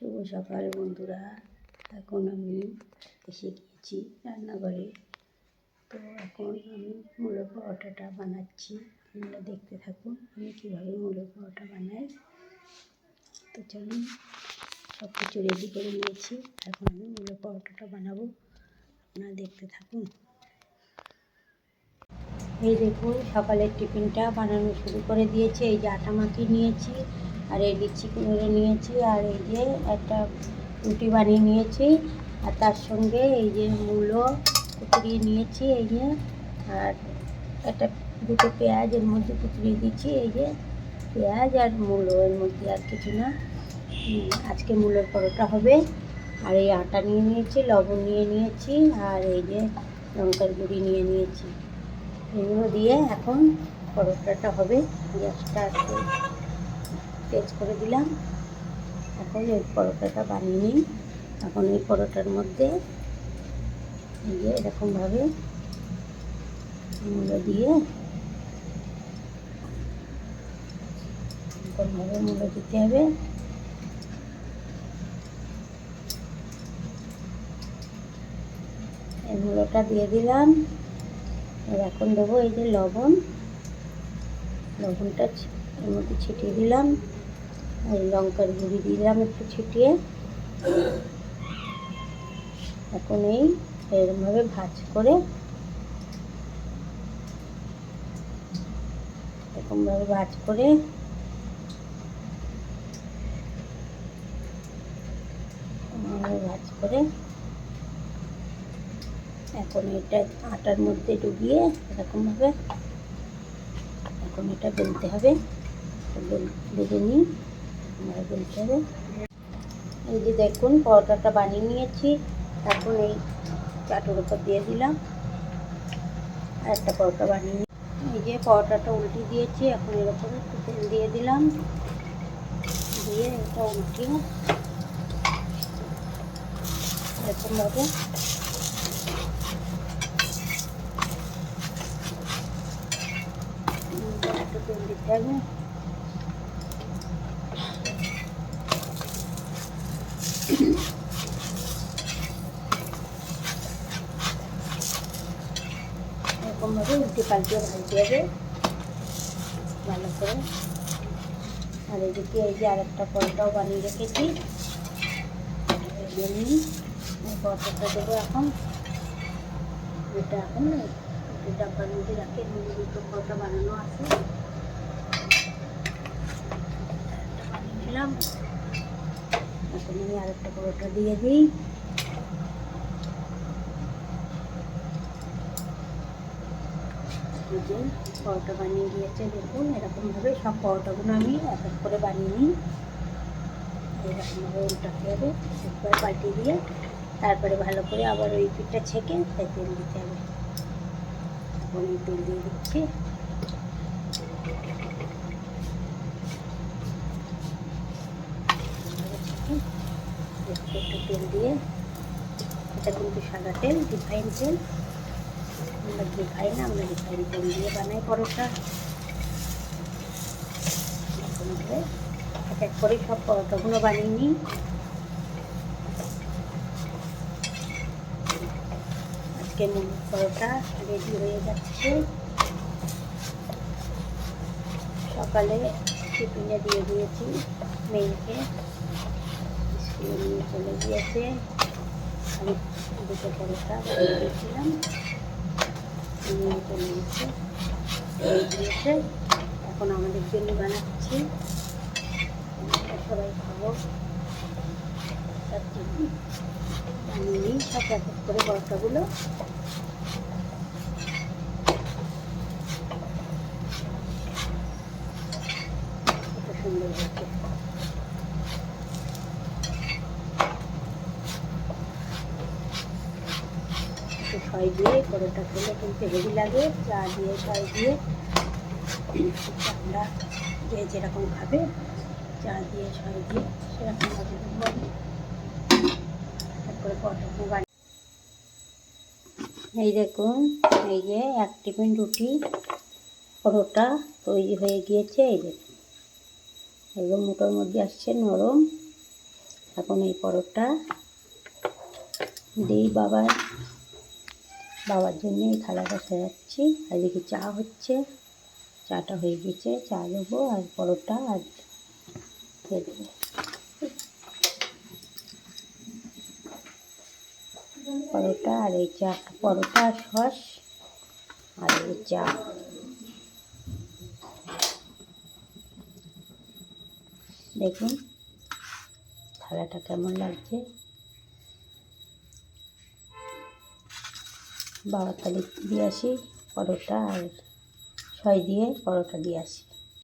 শুভ সকাল বন্ধুরা। এখন আমি এসে গিয়েছি রান্নাঘরে। তো এখন আমি মূলো পরোটাটা বানাচ্ছি। আপনারা দেখতে থাকুন আমি কীভাবে মূলো পরোটা বানাই। তো চলুন, সব কিছু রেডি করে নিয়েছি। এখন আমি মূলো পরোটাটা বানাবো, আপনারা দেখতে থাকুন। এই দেখুন, সকালের টিফিনটা বানানো শুরু করে দিয়েছি। এই যে আটা মাখিয়ে নিয়েছি, আর এই লিচি করে নিয়েছি, আর এই যে একটা রুটি বানিয়ে নিয়েছি, আর তার সঙ্গে এই যে মূলো কুচড়িয়ে নিয়েছি, এই যে আর একটা দুটো পেঁয়াজ এর মধ্যে কুচড়িয়ে দিচ্ছি। এই যে পেঁয়াজ আর মূলো, এর মধ্যে আর কিছু না। আজকে মূলোর পরোটা হবে। আর এই আটা নিয়ে নিয়েছি, লবণ নিয়ে নিয়েছি, আর এই যে লঙ্কার গুঁড়ি নিয়ে নিয়েছি। এগুলো দিয়ে এখন পরোটাটা হবে। গ্যাসটা একটু তেজ করে দিলাম। এখন এই পরোটাটা বানিয়ে নিই। এখন এই পরোটার মধ্যে এই যে এরকমভাবে মূলো দিয়ে এরকমভাবে মূলো দিতে হবে। এই মূলোটা দিয়ে দিলাম। আর এখন দেবো এই যে লবণটা এর মধ্যে ছিটিয়ে দিলাম। আর লঙ্কার গুঁড়ি দিলাম একটু ছিটিয়ে। এখন এরকমভাবে ভাজ করে এরকমভাবে ভাজ করে এখন এটা আটার মধ্যে ডুবিয়ে এরকমভাবে এখন এটা বেলতে হবে। বেলে নিই, বেলতে হবে। এই যে দেখুন, পরোটাটা বানিয়ে নিয়েছি। এখন এই চাটুর উপর দিয়ে দিলাম, আর একটা পরোটা বানিয়ে এই যে পরোটাটা উল্টে দিয়েছি। এখন এরকম একটু তেল দিয়ে দিলাম, দিয়ে এটা উল্টিয়ে এরকমভাবে একটু তেল দিতে হবে। এরকমভাবে উল্টে পাল্টিয়ে ভাজতে হবে ভালো করে। আর এদিকে এই যে আরেকটা পরোটাও বানিয়ে রেখেছি, পরোটাটা দেবো এখন। এটা এখন ডাব্বার মধ্যে রাখে, দুটো পরোটা বানানো আছে, বানিয়ে নিলাম। এখন আমি আরেকটা পরোটা দিয়ে দিই। এই যে পরোটা বানিয়ে দিয়েছে, দেখুন এরকমভাবে সব পরোটাগুলো আমি এক এক করে বানিয়ে নিই। এরকমভাবে উল্টাতে হবে, একবার পাল্টে দিয়ে তারপরে ভালো করে আবার ওই পিঠটা ছেঁকে তাই তেল দিতে হবে। এখন এই তেল দিয়ে দিচ্ছি। একটু তেল দিয়ে, এটা কিন্তু সাদা তেল, রিফাইন তেল। আমরা ঘি খাই না, আমরা রিফাইন তেল দিয়ে বানাই পরোটা। এরকমভাবে এক এক করে সব পরোটাগুলো বানিয়ে নিই। আজকে মূলো পরোটা রেডি হয়ে যাচ্ছে। সকালে টিফিনে দিয়ে দিয়েছি মেয়েকে, স্কুলে নিয়ে চলে গিয়েছে। আমি দুটো পরোটা বানিয়ে দিয়েছিলাম, নিয়ে চলে গেছে, দিয়েছে। এখন আমাদের জন্য বানাচ্ছি, সবাই খাবো তার জন্য বানিয়ে নিই সব এক এক করে পরোটাগুলো। কত সুন্দর হয়েছে। ছয় দিয়ে পরোটা খেলে কিন্তু হেভি লাগে, চা দিয়ে ছয় দিয়ে। আমরা যে যেরকম খাবে, চা দিয়ে ছয় দিয়ে সেরকমভাবে দেবো। তারপরে পরোটাগুলো বানিয়ে এই দেখুন, এই যে এক টিফিন রুটি পরোটা তৈরি হয়ে গিয়েছে। এই দেখুন একদম মুঠোর মধ্যে আসছে, নরম, এখন এই পরোটা দিই বাবার জন্য এই থালাটা সাজাচ্ছি। আর এদিকে চা হচ্ছে, চাটা হয়ে গেছে, চা দেবো আর পরোটা আর দিয়ে দেবো। পরোটা আর এই চা, পরোটা আর সস আর এই চা। দেখুন থালাটা কেমন লাগছে। বাবার তালে দিয়ে আসি পরোটা আর সস দিয়ে পরোটা দিয়ে আসি।